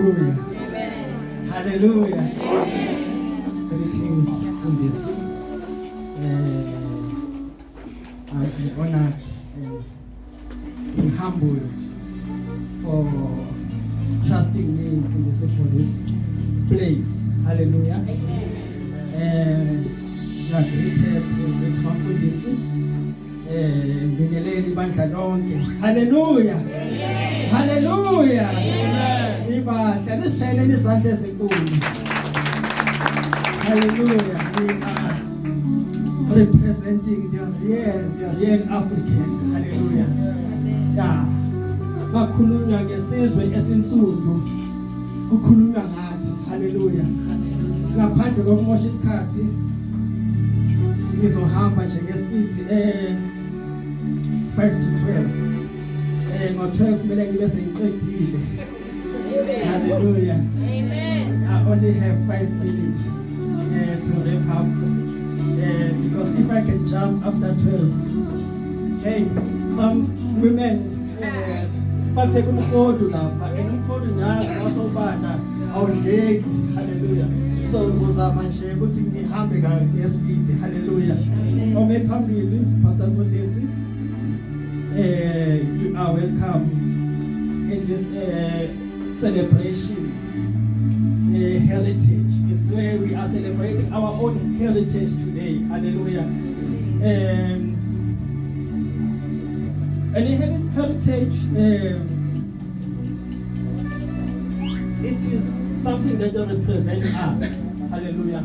Hallelujah. Amen. Hallelujah. Amen. Greetings from this. I'm honored and humbled for trusting me in this, for this place. Hallelujah. Amen. You are greeted with mafundisi. Ngibingelele ibandla lonke. Hallelujah. Amen. Hallelujah. Amen. Ibandla lisishayeleni izandla ezinkulu. Hallelujah. We are representing the real African. Hallelujah. Yeah. Makhulunywa ngesizwe esinsundu. Kukhulunywa ngathi. Hallelujah. Ngaphandle kokumosha isikhathi ngizohamba nje ngespeed 5 to 12. Ngo-12 kumele ngibe sengiqedile. Hallelujah. Amen. I only have 5 minutes to wrap up. Because if I can jump after 12, hey, some women bapheka umfodo lapha, and umfodo nyazi wasobanda awudleki. Hallelujah. So ngizozama nje ukuthi ngihambe ngespeed. Hallelujah. Ome phambili Pastor Tsotetsi, you are welcome in this celebration. Heritage is where we are celebrating our own heritage today. Hallelujah. And heritage, it is something that represents us. Hallelujah.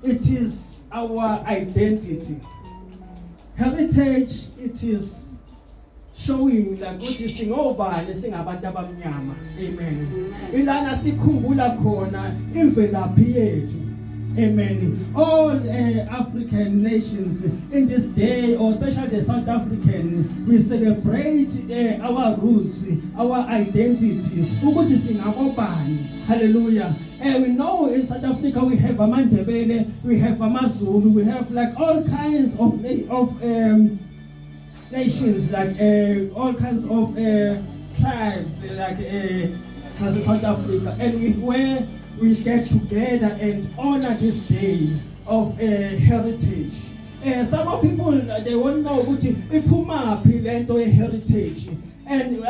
It is our identity. Heritage, it is showing like ukuthi singobani singabantu abamnyama. Amen. Ilana sikhumbula khona imvelaphi yethu. Amen. All African nations in this day, or especially the South African, we celebrate our roots, our identity. Ukuthi singabobani. Hallelujah. And we know in South Africa we have AmaNdebele, we have AmaZulu, we have like all kinds of nations, like all kinds of tribes, like South Africa, and where we get together and honor this day of heritage. Some of people they won't know ukuthi iphumaphi lento heritage, and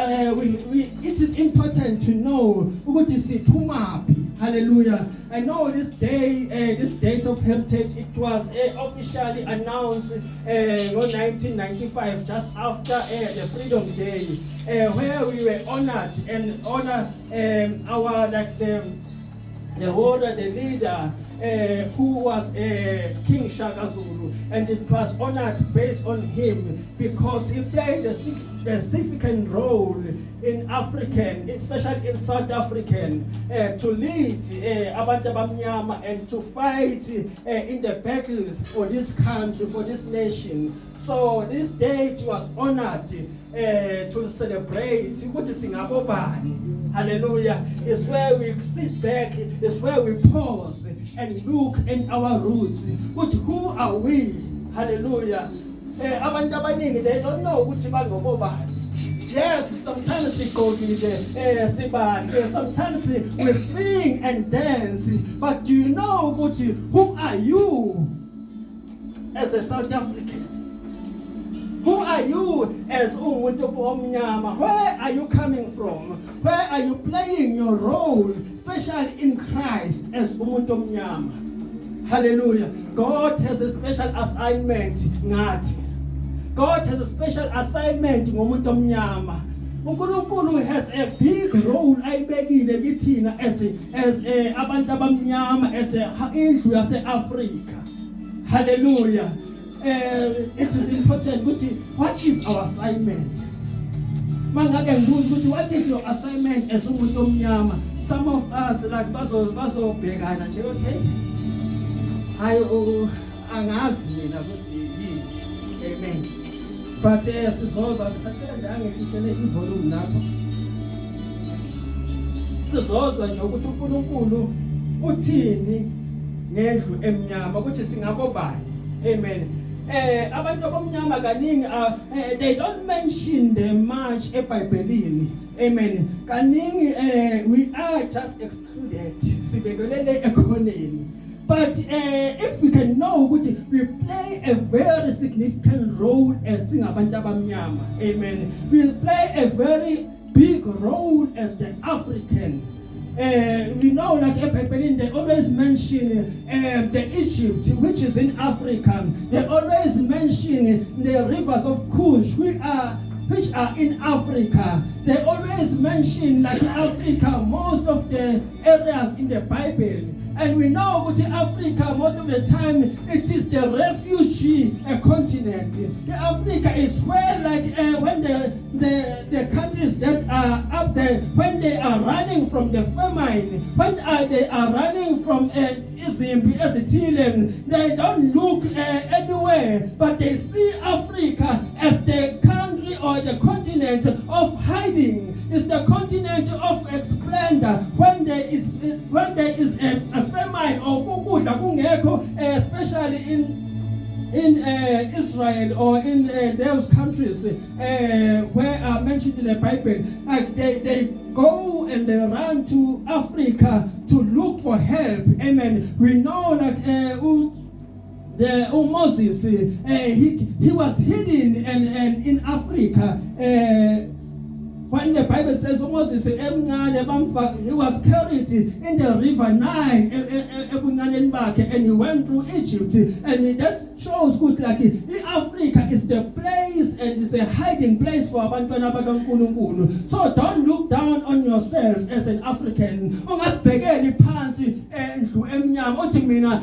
it is important to know ukuthi siphumaphi. Hallelujah. I know this day, this date of heritage, it was officially announced in 1995, just after the Freedom Day, where we were honored and honor our the holder, the leader, who was King Shaka Zulu, and it was honored based on him because he played a significant role in African, especially in South African, to lead abantu abamnyama and to fight in the battles for this country, for this nation. So this date was honored to celebrate ukuthi singabobani. Hallelujah. It's where we sit back, it's where we pause and look at our roots. Who are we? Hallelujah. Abantu abaningi, they don't know ukuthi bangobobani. Yes, sometimes we go to the sometimes we sing and dance, but do you know who are you as a South African? Who are you as umuntu omnyama? Where are you coming from? Where are you playing your role, especially in Christ as umuntu omnyama? Hallelujah. God has a special assignment ngathi. God has a special assignment ngomuntu omnyama. uNkulunkulu has a big role ayibekile kithina as abantu abamnyama, as indlu yase-Afrika. Hallelujah. It is important ukuthi what is our assignment? Mangake ngibuza ukuthi what is your assignment as umuntu omnyama? Some of us like bazobhekana nje ukuthi hayi angazi mina ukuthi yini. Amen. But sizozwa ngisathela nje angehlisele ivolume lapho. Sizozwa nje ukuthi uNkulunkulu uthini ngendlu emnyama ukuthi singabobani. Amen. abantu abamnyama kaningi they don't mention them much eBhayibhelini. Amen. Kaningi we are just excluded. Sibekelele ekhoneni. But if we can know ukuthi we play a very significant role as singabantu abamnyama. Amen. We play a very big role as the African. We know like eBhayibhelini they always mention the Egypt which is in Africa. They always mention the rivers of Kush which are in Africa. They always mention like Africa, most of the areas in the Bible. And we know that Africa, most of the time, it is the refugee continent. The Africa is where, like, when the countries that are up there, when they are running from the famine, when they are running from they don't look anywhere, but they see Africa as the country or the continent of hiding. It's the continent of splendor. When there is a famine or kukudla kungekho, especially in Israel or in those countries where are mentioned in the Bible, like they go and they run to Africa to look for help. Amen. We know like Moses, he was hidden and in Africa. When the Bible says Moses he was carried in the river Nile and he went through Egypt, and that shows good like Africa is the place and is a hiding place for abantwana bakaNkulunkulu. So don't look down on yourself as an African. Ungasibhekeli phansi endlu emnyama uthi mina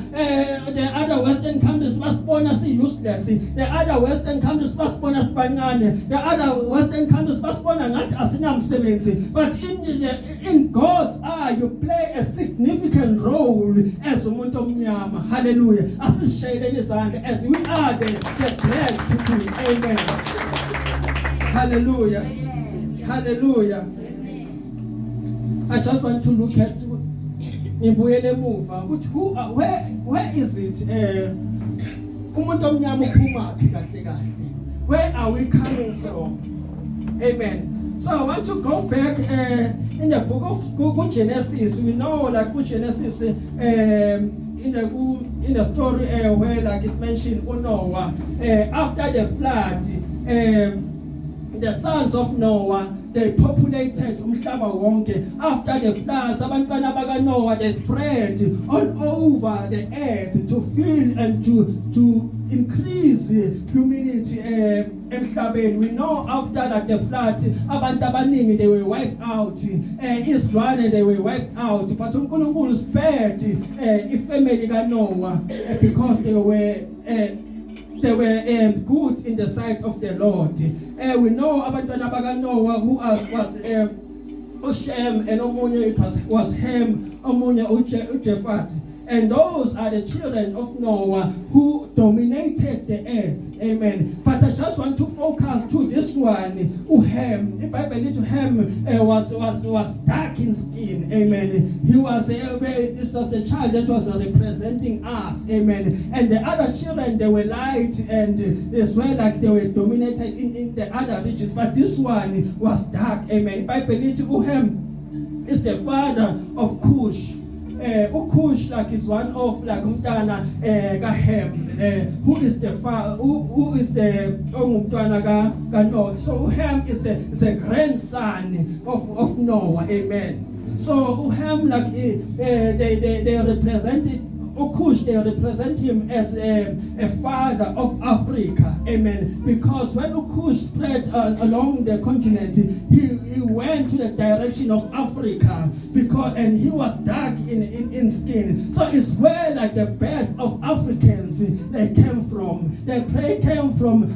the other western countries must bona si useless, the other western countries must bona sibancane, the other western countries must bona ngathi asinamsebenzi. But in God's eye you play a significant role as umuntu omnyama. Hallelujah. Asishayeleni izandla as we are the blessed people. Amen. Hallelujah. Hallelujah. I just want to look at ngibuyele emuva ukuthi where is it umuntu omnyama uphuma phi kahle kahle? Where are we coming from? Amen. So I want to go back in the book of Genesis. We know like Genesis in the story where like it mentioned Noah after the flood, the sons of Noah they populated umhlaba wonke. After the floods, abantwana baka Noah they spread all over the earth to fill and to increase humanity emhlabeni. We know after that the flood abantu abaningi they were wiped out, Israel they were wiped out, but uNkulunkulu spared ifamily ka Noah because they were good in the sight of the Lord. We know abantwana baka Noah who was Shem, and omunye it was Ham, omunye uJaphet. And those are the children of Noah who dominated the earth. Amen. But I just want to focus to this one. Ham, the Bible to Ham was dark in skin. Amen. He was this was a child that was representing us. Amen. And the other children they were light and as well like they were dominated in the other regions. But this one was dark. Amen. Bible to Ham is the father of Cush. Ukush like is one of like umntana kaHam, who is the who is the umntwana ka Noah. So Ham is the grandson of Noah. Amen. So Ham like they represented Ukush, they represent him as a father of Africa. Amen. Because when Ukush spread along the continent, he went to the direction of Africa and he was dark in skin. So it's where like the birth of Africans they came from. They came from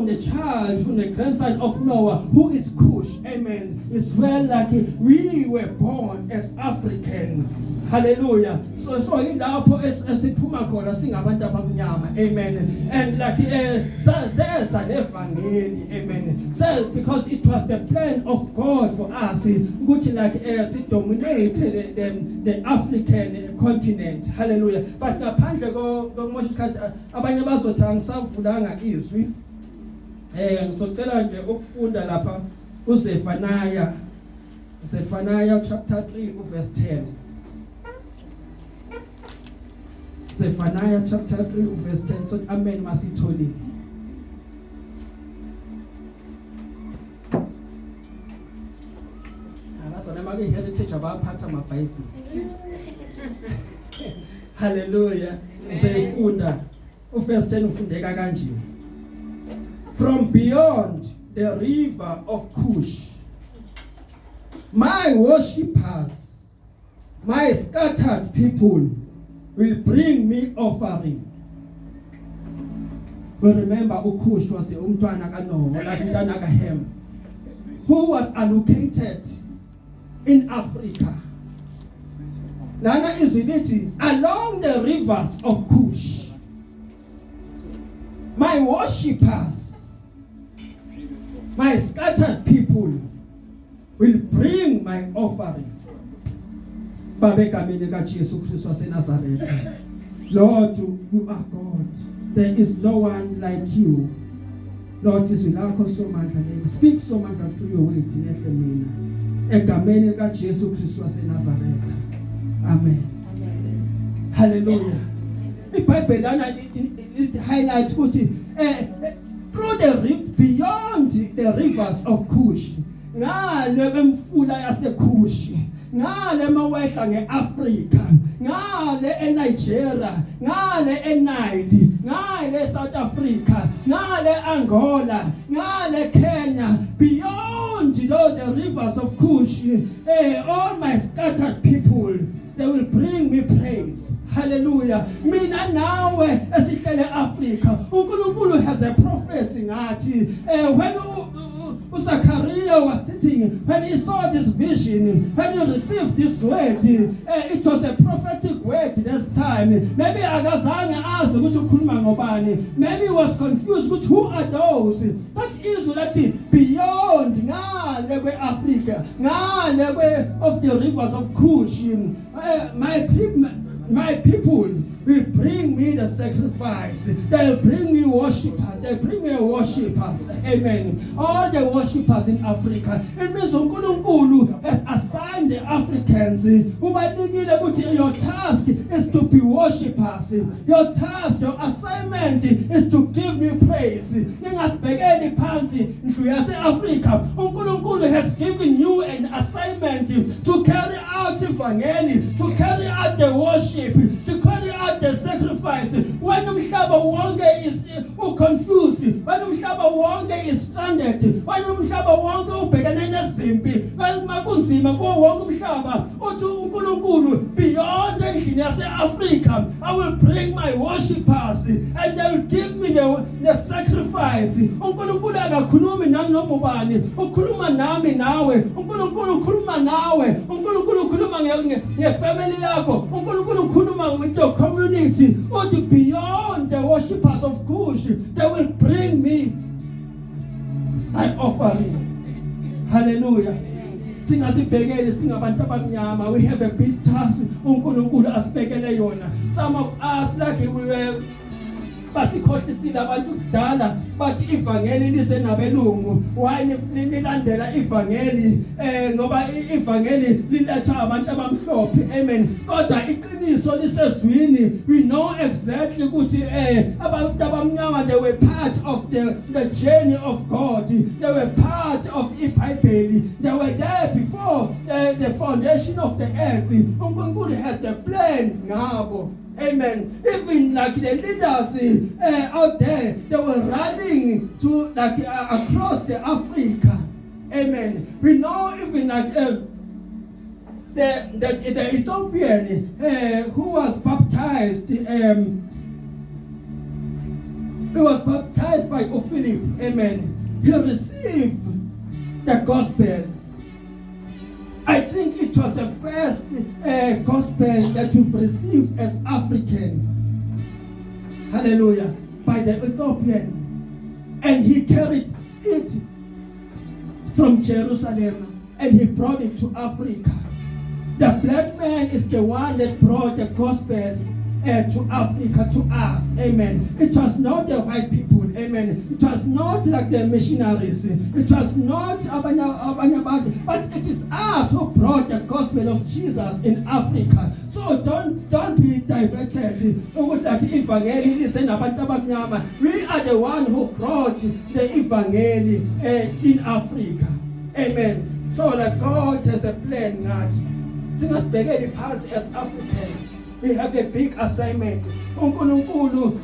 the child, from the grandson of Noah, who is Cush. Amen. amen, is where like we were born as African. Hallelujah. So ilapho esiphuma khona singabantu abamnyama, amen. And like seza levangeli, amen. So because it was the plan of God for us ukuthi like dominate the African continent. Hallelujah. But ngaphandle komosha isikhathi abanye bazothi angisavulanga izwi. Ngizocela nje ukufunda lapha uZefaniah chapter 3 verse 10. Zephaniah chapter 3 verse 10. So amen masitholi. Abasona make heritage abaphatha amaBhayibheli. Hallelujah. Sefunda verse 10 ufundeka kanje. From beyond the river of Cush, my worshippers, my scattered people will bring me offering. We remember Ukush was the umntwana kaNoah, like umntwana kaHam, who was allocated in Africa. Lana Israelite along the rivers of Cush. My worshippers, my scattered people will bring my offering. Babegamini kaJesu Kristu waseNazaretha. Lord, you are God. There is no one like you. Lord, izwi lakho somandla leli. Speak somandla through your word nehle mina. Egameni kaJesu Kristu waseNazaretha. Amen. Hallelujah. IBhayibheli lana it highlights ukuthi through the beyond the rivers of Cush. Ngale kwemfula yaseKush. Ngale mawehla ngeAfrica, ngale eNigeria, ngale eNile, ngale South Africa, ngale Angola, ngale Kenya, beyond the rivers of Cush, all my scattered people, they will bring me praise. Hallelujah. Mina nawe esihlele Africa, uNkulunkulu has a prophecy ngathi when Zachariah was sitting, when he saw this vision, when he received this word, it was a prophetic word this time. Maybe akazange azi ukuthi ukhuluma ngobani. Maybe he was confused with who are those. That is what beyond ngale kweAfrica, ngale of the rivers of Cush. My people will bring me the sacrifice. They'll bring me worshippers. They'll bring me worshippers. Amen. All the worshippers in Africa. It means uNkulunkulu has assigned the Africans. Your task is to be worshippers. Your task, your assignment is to give me praise. Ningasibhekeli phansi ndlu yase-Africa. uNkulunkulu has given you an assignment to carry out evangeli, to carry out the worship, to carry out the sacrifice. When umhlaba wonke is confused, when umhlaba wonke is stranded, when umhlaba wonke ubhekene nezimpi, when makunzima kuwo wonke umhlaba, uthi uNkulunkulu beyond endlini yase-Africa, I will bring my worshippers and they will give me the sacrifice. uNkulunkulu akakhulumi nanoma ubani, ukhuluma nami nawe. uNkulunkulu ukhuluma nawe. uNkulunkulu ukhuluma ngefamily yakho. uNkulunkulu ukhuluma with your community. Uthi beyond the worshippers of Cush, they will bring me an offering. Hallelujah. Singasibhekeli singabantu abamnyama, we have a big task uNkulunkulu asibekele yona. Some of us like we were basikhohlisile abantu kudala bathi ivangeli lisenabelungu. Why nilandela ivangeli ngoba ivangeli liletha abantu abamhlophe. Amen. Kodwa iqiniso lisezwini. We know exactly ukuthi abantu abamnyama, they were part of the journey of God. They were part of iBhayibheli. They were there before the foundation of the earth. uNkulunkulu has the plan ngabo. Amen. Even like the leaders out there, they were running to like across the Africa. Amen. We know even like the Ethiopian who was baptized. He was baptized by Philip. Amen. He received the gospel. I think it was the first gospel that we've received as African. Hallelujah. By the Ethiopian. And he carried it from Jerusalem and he brought it to Africa. The black man is the one that brought the gospel to Africa, to us. Amen. It was not the white people. Amen. It was not like the missionaries. It was not Abanya, but it is us who brought the gospel of Jesus in Africa. So don't be diverted. We are the one who brought the evangeli in Africa. Amen. So that God has a plan, guys. Singasibhekele phansi as African. We have a big assignment. uNkulunkulu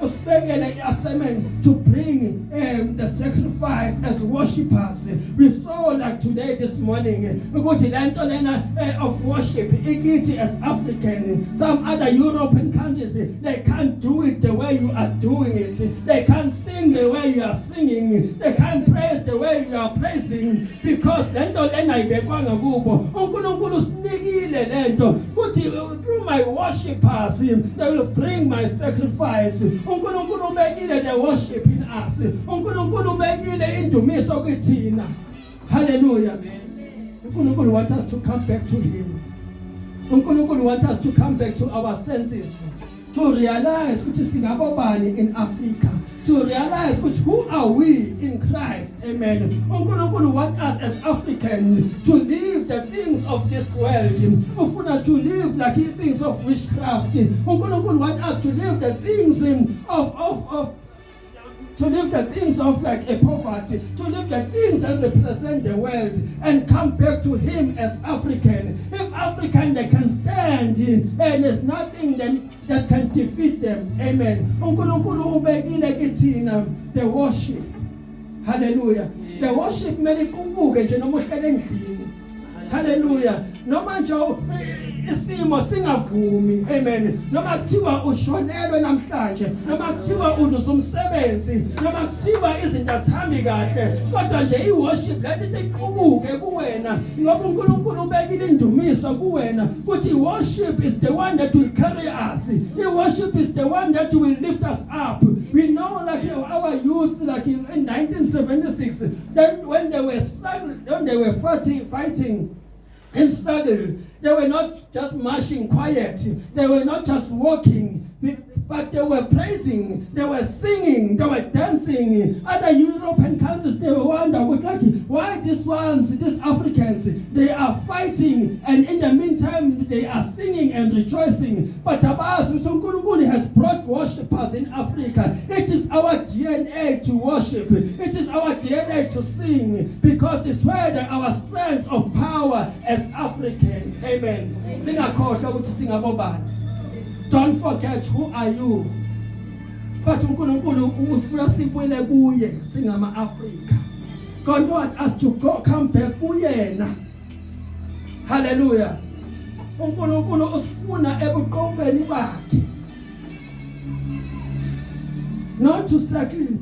usibekele assignment to bring the sacrifice as worshippers. We saw like today this morning ukuthi lento lena of worship ikithi as African. Some other European countries they can't do it the way you are doing it. They can't sing the way you are singing. They can't praise the way you are praising because lento lena ibekwanga kubo. uNkulunkulu usinikile lento ukuthi through my worshippers they will bring my sacrifice. uNkulunkulu ubekile the worship in us. uNkulunkulu ubekile indumiso kithina. Hallelujah. uNkulunkulu wants us to come back to him. uNkulunkulu wants us to come back to our senses, to realize ukuthi singabobani in Africa, to realize which who are we in Christ. Amen. uNkulunkulu want us as Africans to live the things of this world. Ufuna to live like things of witchcraft. uNkulunkulu want us to live the things to live the things of like a poverty, to live the things that represent the world and come back to him as African. If African they can stand and there's nothing that can defeat them. Amen. uNkulunkulu ubekile kithina the worship. Hallelujah. The worship mele kubuke nje noma uhlele endlini. Hallelujah. Noma nje isimo singavumi. Amen. Noma kuthiwa ushonelwe namhlanje, noma kuthiwa uzumsebenzi, noma kuthiwa izinto zihambi kahle, kodwa nje iworship lethi iqubuke kuwena ngoba uNkulunkulu ubekile indumiso kuwena ukuthi worship is the one that will carry us. Worship is the one that will lift us up. We know like our youth like in 1976 then when they were struggling, when they were fighting and struggle, they were not just marching quiet, they were not just walking, but they were praising, they were singing, they were dancing. Other European countries, they were wondering like, why these ones, these Africans, they are fighting and in the meantime they are singing and rejoicing. But Abbas, which uNkulunkulu has brought worshippers in Africa, it is our DNA to worship, it is our DNA to sing, because it's where our strength of power as African. Amen. Singakhohlwa ukuthi singabobani. Don't forget who are you. But uNkulunkulu ufuna sibuyele kuye singama Africa. God wants us to come back kuyena. Hallelujah. uNkulunkulu usifuna ebuqopeni bakhe. Not to settle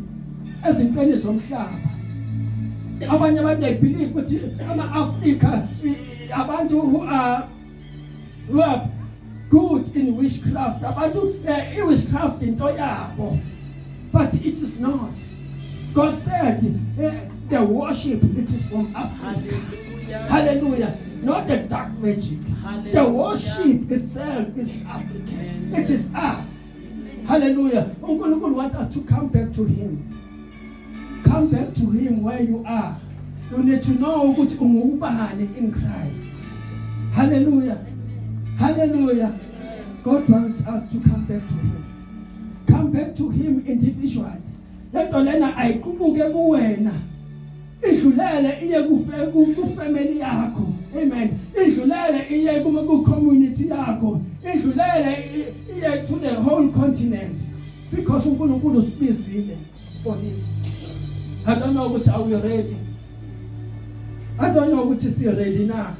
ezintweni zomhlaba. Abanye abantu they believe ukuthi ama-Africa abantu who are good in witchcraft, abantu witchcraft into yabo, but it is not. God said the worship it is from Africa. Hallelujah. Not the dark magic. Hallelujah. The worship itself is African. It is us. Hallelujah. uNkulunkulu wants us to come back to him. Come back to him where you are. You need to know ukuthi ungubani in Christ. Hallelujah. Hallelujah. God wants us to come back to him. Come back to him individually. Lento lena ayikubuke kuwena. Idlulele iye ku family yakho. Amen. Idlulele iye ku community yakho. Idlulele iye to the whole continent. Because uNkulunkulu usibizile for this. I don't know which are we ready. I don't know which is ready now.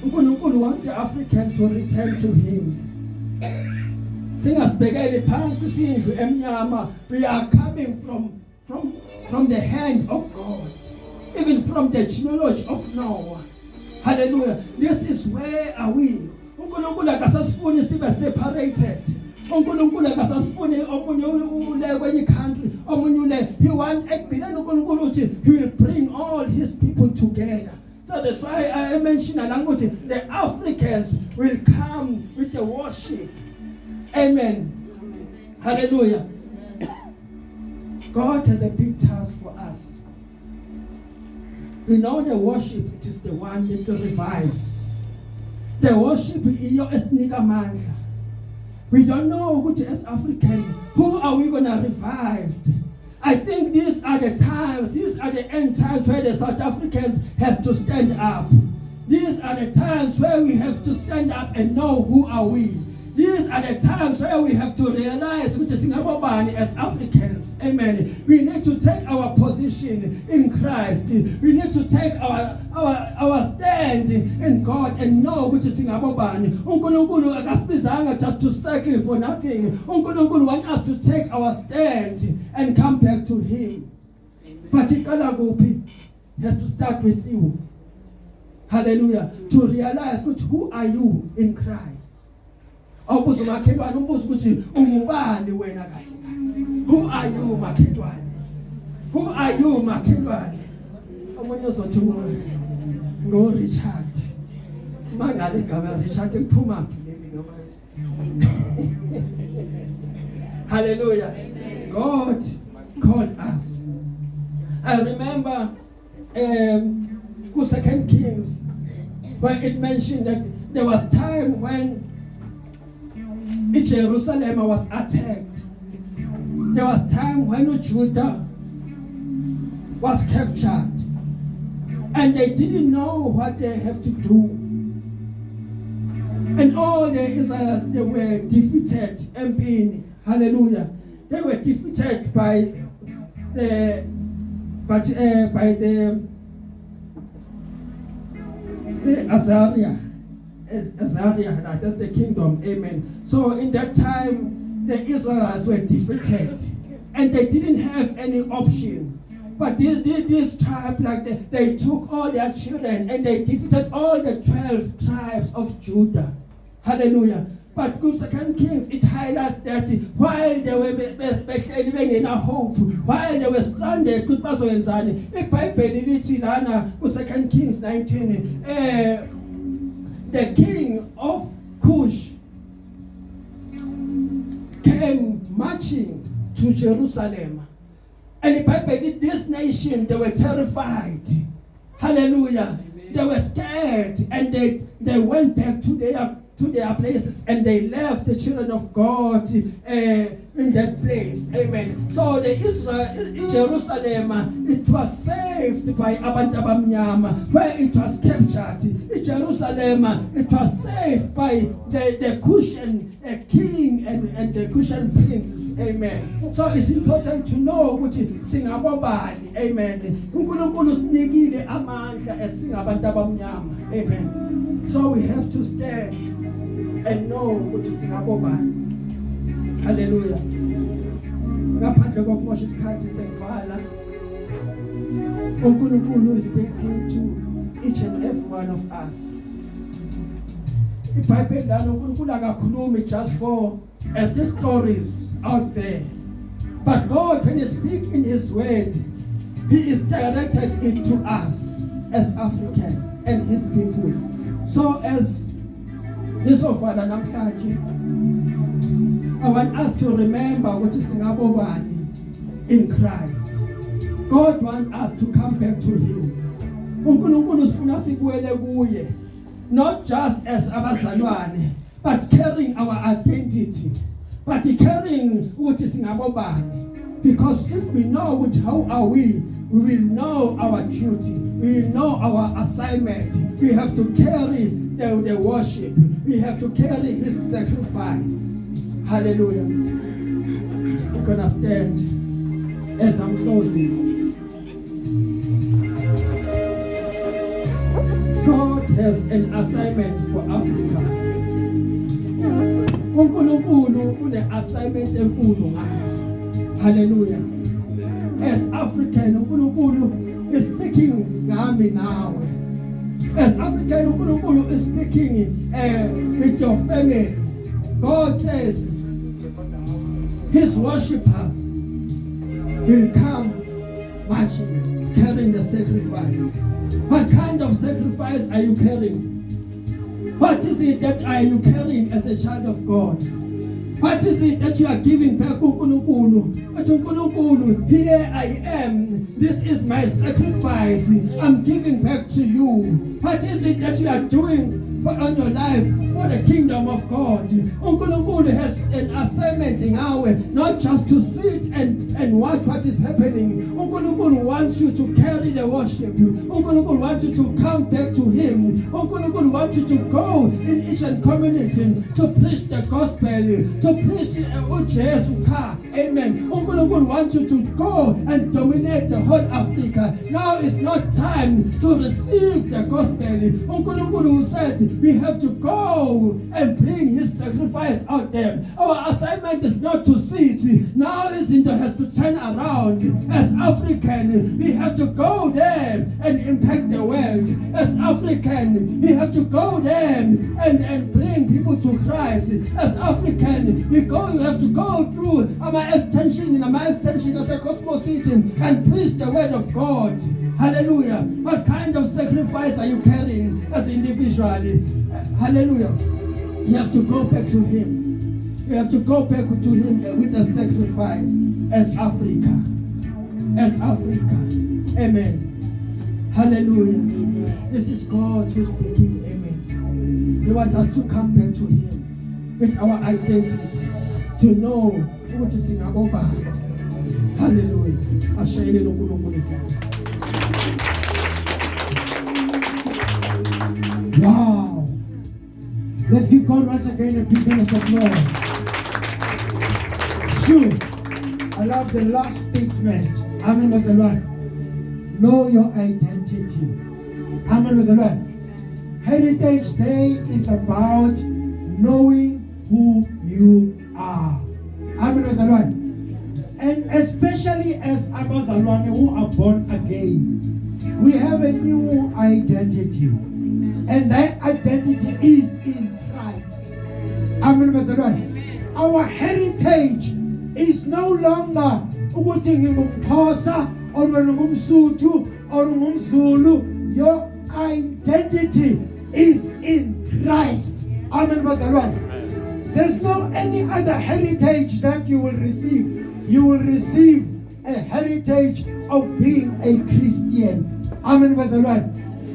uNkulunkulu wants the African to return to him. Singasibhekele phansi sindlu emnyama. We are coming from the hand of God. even from the genealogy of Noah. Hallelujah. This is where are we. uNkulunkulu akasasifuni sibe separated. uNkulunkulu akasasifuni omunye ule kwenye country, omunye ule. He want ekubhilana uNkulunkulu uthi he will bring all his people together. So that's why I mentioned ukuthi the Africans will come with the worship. Amen. Hallelujah. God has a big task for us. We know the worship, it is the one that revives. The worship iyo esinika amandla. We don't know ukuthi as African, who are we going to revive? I think these are the times, these are the end times where the South Africans have to stand up. These are the times where we have to stand up and know who are we. These are the times where we have to realize which is Singapore as Africans. Amen. We need to take our position in Christ. We need to take our stand in God and know which is Singapore. uNkulunkulu akasibizanga just to settle for nothing. uNkulunkulu wants us to take our stand and come back to him. But it has to start with you. Hallelujah. To realize who are you in Christ. Awubuza umakhelwane umbuzo ukuthi ungubani wena kahle. Who are you makhelwane? Who are you makhelwane? Omunye uzothi ngo Richard. Mangale igama Richard liphuma phileli ngama. Hallelujah. God called us. I remember Second Kings where it mentioned that there was time when Jerusalem was attacked. There was time when Judah was captured and they didn't know what they have to do. And all the Israelites, they were defeated. Hallelujah. They were defeated by the Azariah. Azariah, that's the kingdom. Amen. So in that time, the Israelites were defeated, and they didn't have any option. But this tribe, like they took all their children and they defeated all the 12 tribes of Judah. Hallelujah. But good Second Kings, it highlights that while they were living in a hope, while they were stranded, good Pastor Second Kings 19, the king of Cush came marching to Jerusalem. And the Bible, this nation, they were terrified. Hallelujah. Amen. They were scared and they went back to their places and they left the children of God in that place. Amen. So Jerusalem, it was saved by abantu abamnyama. Where it was captured, Jerusalem, it was saved by the Cushan king and the Cushan princes. Amen. So it's important to know ukuthi singabobani. Amen. uNkulunkulu sinikile amandla esingabantu abamnyama. Amen. So we have to stand and know ukuthi singabobani. Hallelujah. Ngaphandle kokumosha isikhathi sengivala, uNkulunkulu is speaking to each and every one of us. iBhayibheli lana uNkulunkulu akakhulumi just for as the stories out there. But God, when He speaks in His word, He is directed it to us as African and His people. So as nizofana namhlanje, I want us to remember what is singabobani in Christ. God wants us to come back to Him. uNkulunkulu sifuna sibuyele kuye, not just as abazalwane, but carrying our identity, but carrying what is singabobani. Because if we know which how are we will know our duty, we will know our assignment. We have to carry the worship. We have to carry His sacrifice. Hallelujah. We're gonna stand as I'm closing. God has an assignment for Africa. uNkulunkulu une assignment enkulu ngathi. Hallelujah. As African, uNkulunkulu is speaking ngami nawe. As African, uNkulunkulu is speaking with your family. God says His worshippers will come marching, carrying the sacrifice. What kind of sacrifice are you carrying? What is it that are you carrying as a child of God? What is it that you are giving back to uNkulunkulu? uNkulunkulu, here I am. This is my sacrifice. I'm giving back to you. What is it that you are doing on your life for the kingdom of God? uNkulunkulu has an assignment in our, not just to sit and watch what is happening. uNkulunkulu wants you to carry the worship. uNkulunkulu wants you to come back to Him. uNkulunkulu wants you to go in each and community to preach the gospel, to preach uJesu Kha. Amen. uNkulunkulu wants you to go and dominate the whole Africa. Now is not time to receive the gospel. uNkulunkulu said we have to go and bring His sacrifice out there. Our assignment is not to sit. Now has to turn around. As African, we have to go there and impact the world. As African, we have to go there and bring people to Christ. As African, we have to go through our extension as a Cosmos City and preach the word of God. Hallelujah. What kind of sacrifice are you carrying as individually? Hallelujah. You have to go back to Him. You have to go back to Him with a sacrifice as Africa. As Africa. Amen. Hallelujah. Amen. This is God who's speaking. Amen. He wants us to come back to Him with our identity. To know what is in our body. Hallelujah. Ashayele uNkulunkulu. Wow. Let's give God once again a big hand of applause. Sure. I love the last statement. Amen was the Lord. Know your identity. Amen was the Lord. Heritage Day is about knowing who you are. Amen was the Lord. And especially as Abazalwane who are born again, we have a new identity. And that identity is in Christ. Amen. Our heritage is no longer ukuthi ngingumXhosa or ngumSuthu or ngumZulu. Your identity is in Christ. Amen. There's no any other heritage that you will receive. You will receive a heritage of being a Christian. Amen.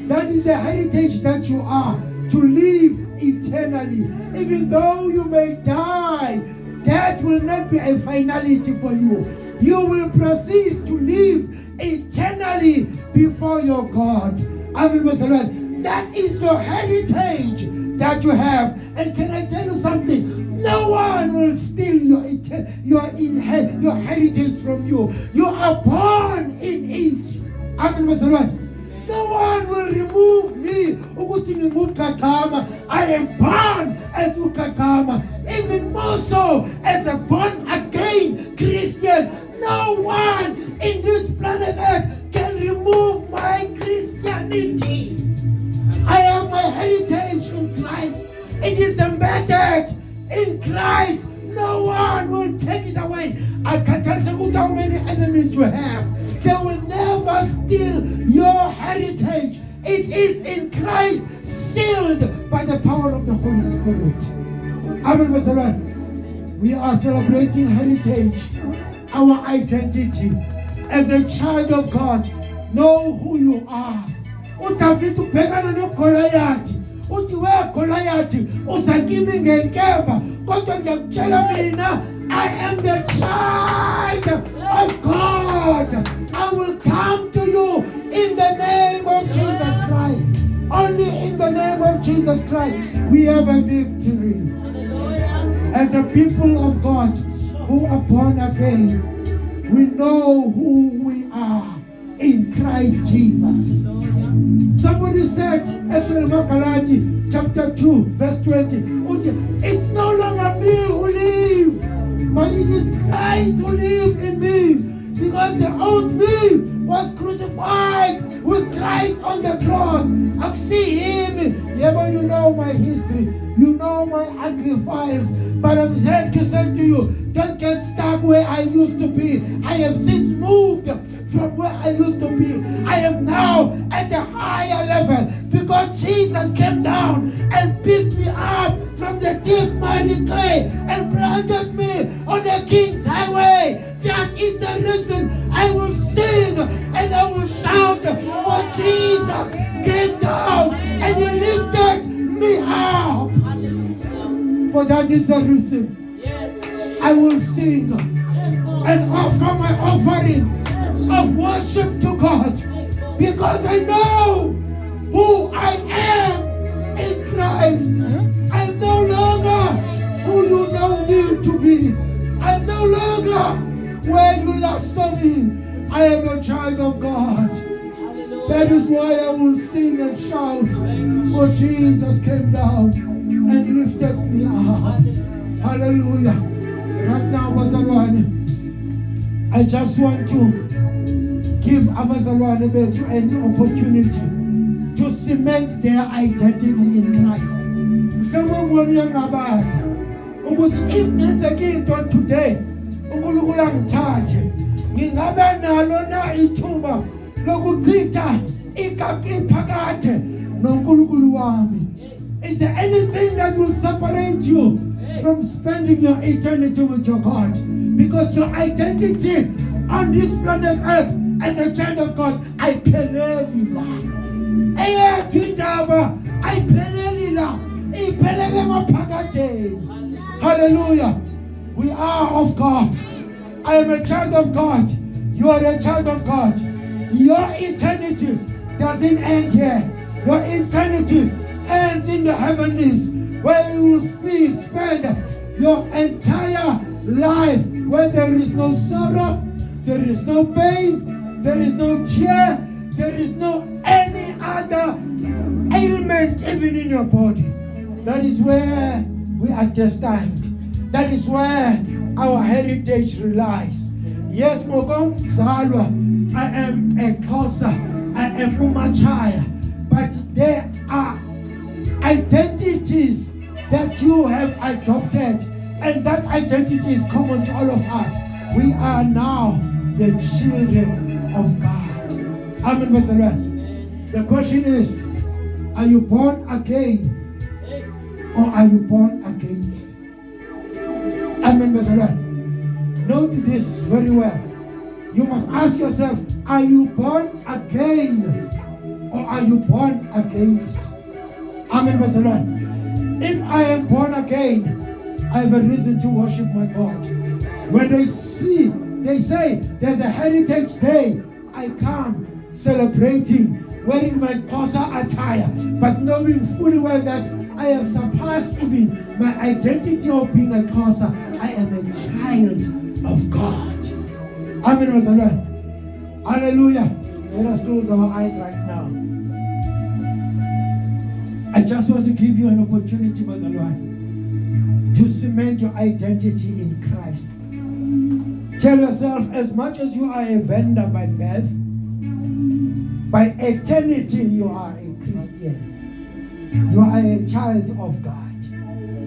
That is the heritage that you are, to live eternally. Even though you may die, that will not be a finality for you. You will proceed to live eternally before your God. Amen. That is your heritage that you have. And can I tell you something? No one will steal your heritage from you. You are born in it. Amen. No one will remove me. I am born as Ukagama. Even more so as a born again Christian. No one in this planet Earth can remove my Christianity. I have my heritage in Christ. It is embedded in Christ. No one will take it away. I can't tell you how many enemies you have. They will never steal your heritage. It is in Christ, sealed by the power of the Holy Spirit. Amen. We are celebrating heritage, our identity as a child of God. Know who you are. uDavid ubhekana noGoliath uthi we Goliath usagimi ngenkemba kodwa ngiyakutshela mina I am the child of God. I will come to you in the name of Jesus Christ. Only in the name of Jesus Christ we have a victory. As a people of God who are born again, we know who we are in Christ Jesus. Somebody said, Galatians chapter 2, verse 20, it's no longer me who live, but it is Christ who lives in me. Because the old me was crucified is on the cross. I see him. Yeah, but you know my history. You know my ugly files. But I'm here to say to you, don't get stuck where I used to be. I have since moved from where I used to be. I am now at a higher level because Jesus came down and picked me up from the deep mighty clay and planted me on the King's highway. That is the reason I will sing and I will shout, for Jesus came down and he lifted me up. For that is the reason I will sing and offer my offering of worship to God, because I know who I am in Christ. I'm no longer who you know me to be. I'm no longer where you last saw me. I am a child of God. That is why I will sing and shout, for Jesus came down and lifted me up. Hallelujah. Right now, Bazalwane, I just want to give Abazalwane Bethu an opportunity to cement their identity in Christ. If ngenzeke into today, uNkulunkulu angithathe, ngingabe nalo na ithuba lokuchitha iphakade noNkulunkulu wami. Is there anything that will separate you from spending your eternity with your God? Because your identity on this planet Earth as a child of God, I pelelila. Hallelujah. We are of God. I am a child of God. You are a child of God. Your eternity doesn't end here. Your eternity ends in the heavenlies, where you will spend your entire life where there is no sorrow, there is no pain, there is no tear, there is no any other ailment even in your body. That is where we are destined. That is where our heritage relies. Yes, Mokom Zalwa, I am a Xhosa, I am Umachaya, but there are identities that you have adopted, and that identity is common to all of us. We are now the children of God. Amen, Bazalwane. The question is, are you born again or are you born against? Amen, Bazalwane. Note this very well. You must ask yourself, are you born again or are you born against? Amen, Bazalwane. If I am born again, I have a reason to worship my God. When they say there's a heritage day, I come celebrating, wearing my Xhosa attire, but knowing fully well that I have surpassed even my identity of being a Xhosa. I am a child of God. Amen, Bazalwane. Hallelujah. Let us close our eyes right now. I just want to give you an opportunity, Bazalwane, to cement your identity in Christ. Tell yourself, as much as you are a vendor by birth, by eternity you are a Christian. You are a child of God.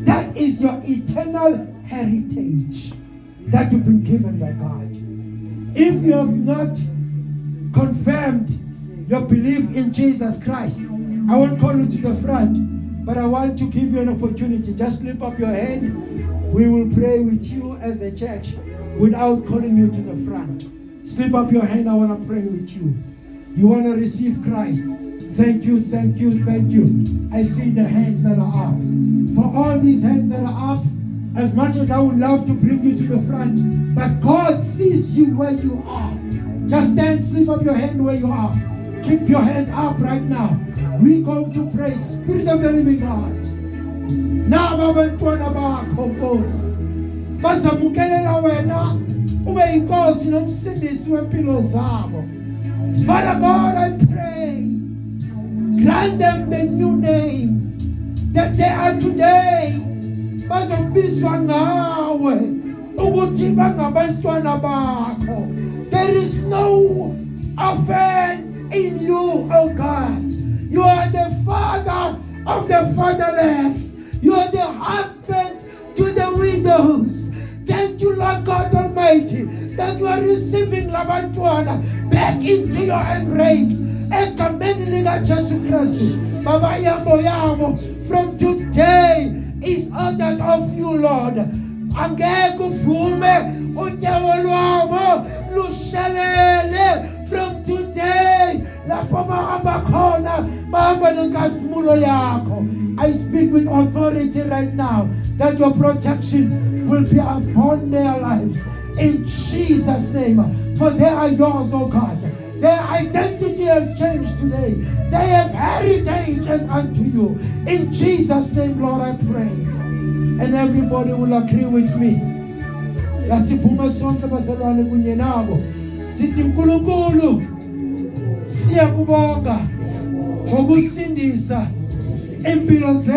That is your eternal heritage that you've been given by God. If you have not confirmed your belief in Jesus Christ, I won't call you to the front, but I want to give you an opportunity. Just slip up your hand. We will pray with you as a church without calling you to the front. Slip up your hand. I want to pray with you. You want to receive Christ. Thank you, thank you, thank you. I see the hands that are up. For all these hands that are up, as much as I would love to bring you to the front, but God sees you where you are. Just stand, slip up your hand where you are. Keep your hands up right now. We go to pray, Spirit of the living God. Na abantwana bakho Nkosi, bazamukelela wena ube inkosi nomsindisi wempilo zabo. Father God, I pray, grant them the new name that they are today. Bazobizwa ngawe ukuthi bangabantwana bakho. There is no offense in you, oh God. You are the father of the fatherless. You are the husband to the widows. Thank you, Lord God Almighty, that you are receiving Labantwana back into your embrace. Ekameni lika Jesu Kristu. Baba yamo from today is ordered of you, Lord. Angeke uvume unyawo lwabo lushelele from today. Lapho bahamba khona bahamba nenkazimulo yakho. I speak with authority right now that your protection will be upon their lives in Jesus' name. For they are yours, oh God. Their identity has changed today. They have heritage as unto you. In Jesus' name, Lord, I pray. And everybody will agree with me. Lasiphume sonke bazalwane kunye nabo. Sithi uNkulunkulu siyakubonga ngokusindisa impilo zethu.